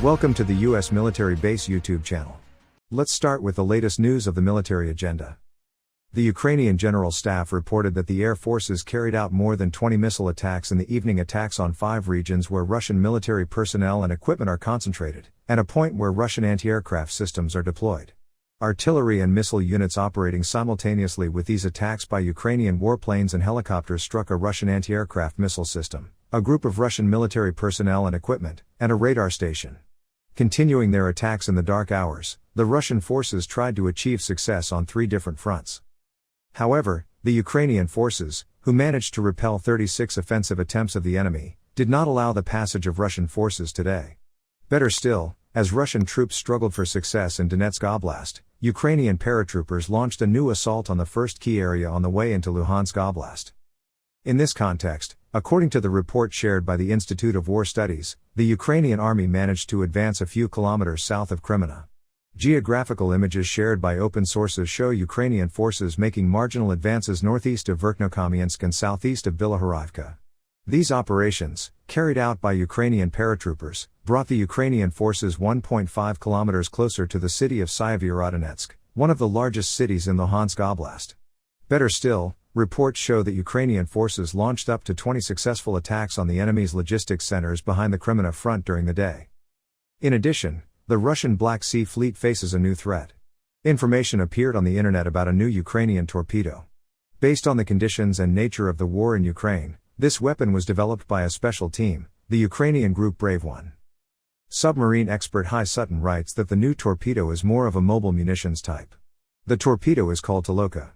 Welcome to the U.S. Military Base YouTube channel. Let's start with the latest news of the military agenda. The Ukrainian General Staff reported that the air forces carried out more than 20 missile attacks in the evening, attacks on 5 regions where Russian military personnel and equipment are concentrated, and a point where Russian anti-aircraft systems are deployed. Artillery and missile units operating simultaneously with these attacks by Ukrainian warplanes and helicopters struck a Russian anti-aircraft missile system, a group of Russian military personnel and equipment, and a radar station. Continuing their attacks in the dark hours, the Russian forces tried to achieve success on 3 different fronts. However, the Ukrainian forces, who managed to repel 36 offensive attempts of the enemy, did not allow the passage of Russian forces today. Better still, as Russian troops struggled for success in Donetsk Oblast, Ukrainian paratroopers launched a new assault on the first key area on the way into Luhansk Oblast. In this context, according to the report shared by the Institute of War Studies, the Ukrainian army managed to advance a few kilometers south of Kreminna. Geographical images shared by open sources show Ukrainian forces making marginal advances northeast of Verkhnokamiansk and southeast of Bilohorivka. These operations, carried out by Ukrainian paratroopers, brought the Ukrainian forces 1.5 kilometers closer to the city of Syevyerodonetsk, one of the largest cities in Luhansk Oblast. Better still, reports show that Ukrainian forces launched up to 20 successful attacks on the enemy's logistics centers behind the Kreminna front during the day. In addition, the Russian Black Sea Fleet faces a new threat. Information appeared on the internet about a new Ukrainian torpedo. Based on the conditions and nature of the war in Ukraine, this weapon was developed by a special team, the Ukrainian group Brave One. Submarine expert Hi Sutton writes that the new torpedo is more of a mobile munitions type. The torpedo is called Toloka.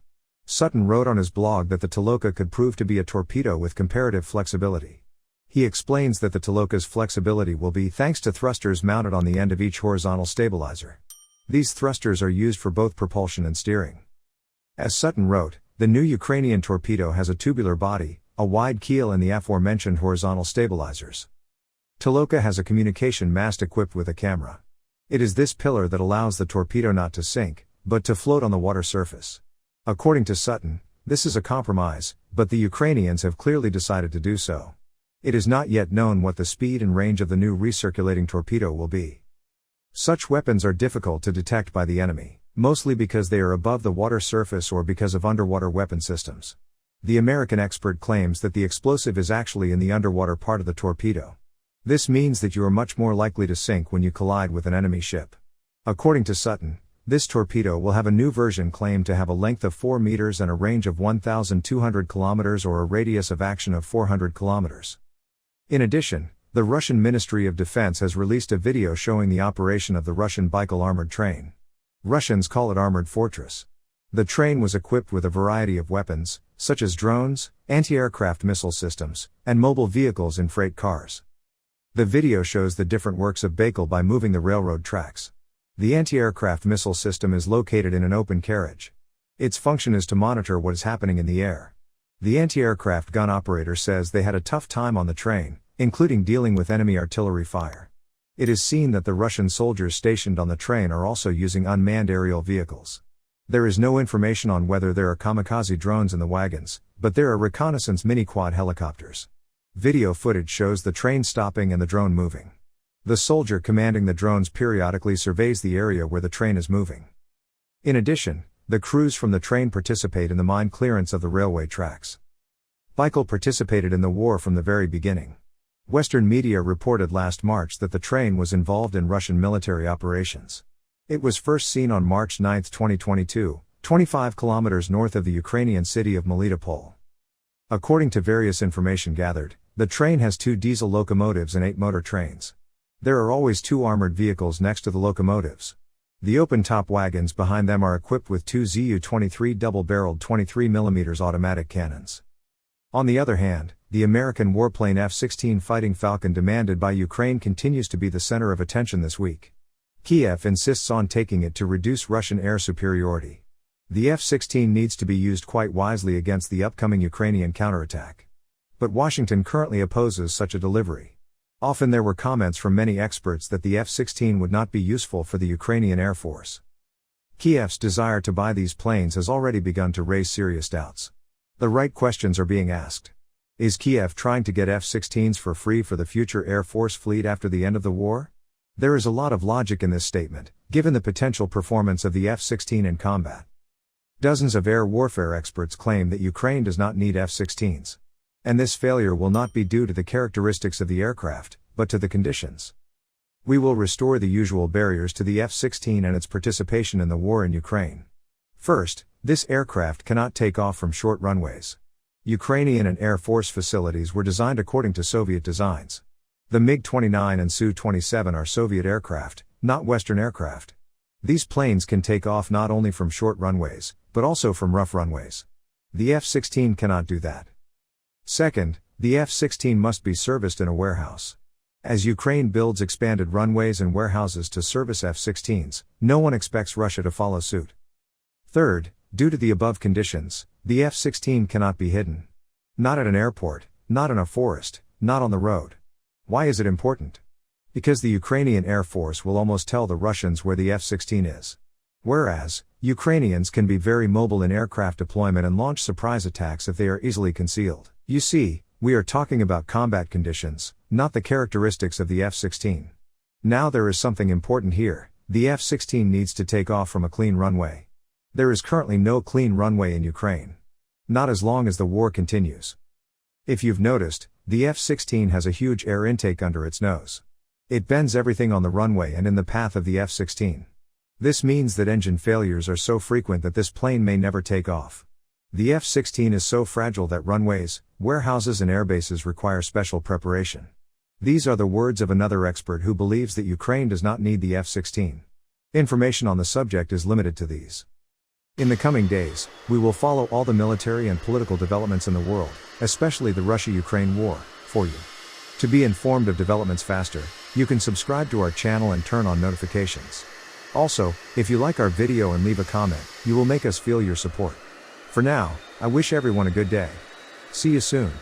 Sutton wrote on his blog that the Toloka could prove to be a torpedo with comparative flexibility. He explains that the Toloka's flexibility will be thanks to thrusters mounted on the end of each horizontal stabilizer. These thrusters are used for both propulsion and steering. As Sutton wrote, the new Ukrainian torpedo has a tubular body, a wide keel and the aforementioned horizontal stabilizers. Toloka has a communication mast equipped with a camera. It is this pillar that allows the torpedo not to sink, but to float on the water surface. According to Sutton, this is a compromise, but the Ukrainians have clearly decided to do so. It is not yet known what the speed and range of the new recirculating torpedo will be. Such weapons are difficult to detect by the enemy, mostly because they are above the water surface or because of underwater weapon systems. The American expert claims that the explosive is actually in the underwater part of the torpedo. This means that you are much more likely to sink when you collide with an enemy ship. According to Sutton, this torpedo will have a new version claimed to have a length of 4 meters and a range of 1,200 kilometers or a radius of action of 400 kilometers. In addition, the Russian Ministry of Defense has released a video showing the operation of the Russian Baikal armored train. Russians call it Armored Fortress. The train was equipped with a variety of weapons, such as drones, anti-aircraft missile systems, and mobile vehicles in freight cars. The video shows the different works of Baikal by moving the railroad tracks. The anti-aircraft missile system is located in an open carriage. Its function is to monitor what is happening in the air. The anti-aircraft gun operator says they had a tough time on the train, including dealing with enemy artillery fire. It is seen that the Russian soldiers stationed on the train are also using unmanned aerial vehicles. There is no information on whether there are kamikaze drones in the wagons, but there are reconnaissance mini-quad helicopters. Video footage shows the train stopping and the drone moving. The soldier commanding the drones periodically surveys the area where the train is moving. In addition, the crews from the train participate in the mine clearance of the railway tracks. Baikal participated in the war from the very beginning. Western media reported last March that the train was involved in Russian military operations. It was first seen on March 9, 2022, 25 kilometers north of the Ukrainian city of Melitopol. According to various information gathered, the train has 2 diesel locomotives and 8 motor trains. There are always 2 armored vehicles next to the locomotives. The open-top wagons behind them are equipped with 2 Zu-23 double-barreled 23mm automatic cannons. On the other hand, the American warplane F-16 Fighting Falcon demanded by Ukraine continues to be the center of attention this week. Kiev insists on taking it to reduce Russian air superiority. The F-16 needs to be used quite wisely against the upcoming Ukrainian counterattack. But Washington currently opposes such a delivery. Often there were comments from many experts that the F-16 would not be useful for the Ukrainian Air Force. Kiev's desire to buy these planes has already begun to raise serious doubts. The right questions are being asked. Is Kiev trying to get F-16s for free for the future Air Force fleet after the end of the war? There is a lot of logic in this statement, given the potential performance of the F-16 in combat. Dozens of air warfare experts claim that Ukraine does not need F-16s. And this failure will not be due to the characteristics of the aircraft, but to the conditions. We will restore the usual barriers to the F-16 and its participation in the war in Ukraine. First, this aircraft cannot take off from short runways. Ukrainian and Air Force facilities were designed according to Soviet designs. The MiG-29 and Su-27 are Soviet aircraft, not Western aircraft. These planes can take off not only from short runways, but also from rough runways. The F-16 cannot do that. Second, the F-16 must be serviced in a warehouse. As Ukraine builds expanded runways and warehouses to service F-16s, no one expects Russia to follow suit. Third, due to the above conditions, the F-16 cannot be hidden. Not at an airport, not in a forest, not on the road. Why is it important? Because the Ukrainian Air Force will almost tell the Russians where the F-16 is. Whereas, Ukrainians can be very mobile in aircraft deployment and launch surprise attacks if they are easily concealed. You see, we are talking about combat conditions, not the characteristics of the F-16. Now there is something important here: the F-16 needs to take off from a clean runway. There is currently no clean runway in Ukraine. Not as long as the war continues. If you've noticed, the F-16 has a huge air intake under its nose. It bends everything on the runway and in the path of the F-16. This means that engine failures are so frequent that this plane may never take off. The F-16 is so fragile that runways, warehouses and airbases require special preparation. These are the words of another expert who believes that Ukraine does not need the F-16. Information on the subject is limited to these. In the coming days, we will follow all the military and political developments in the world, especially the Russia-Ukraine war, for you. To be informed of developments faster, you can subscribe to our channel and turn on notifications. Also, if you like our video and leave a comment, you will make us feel your support. For now, I wish everyone a good day. See you soon.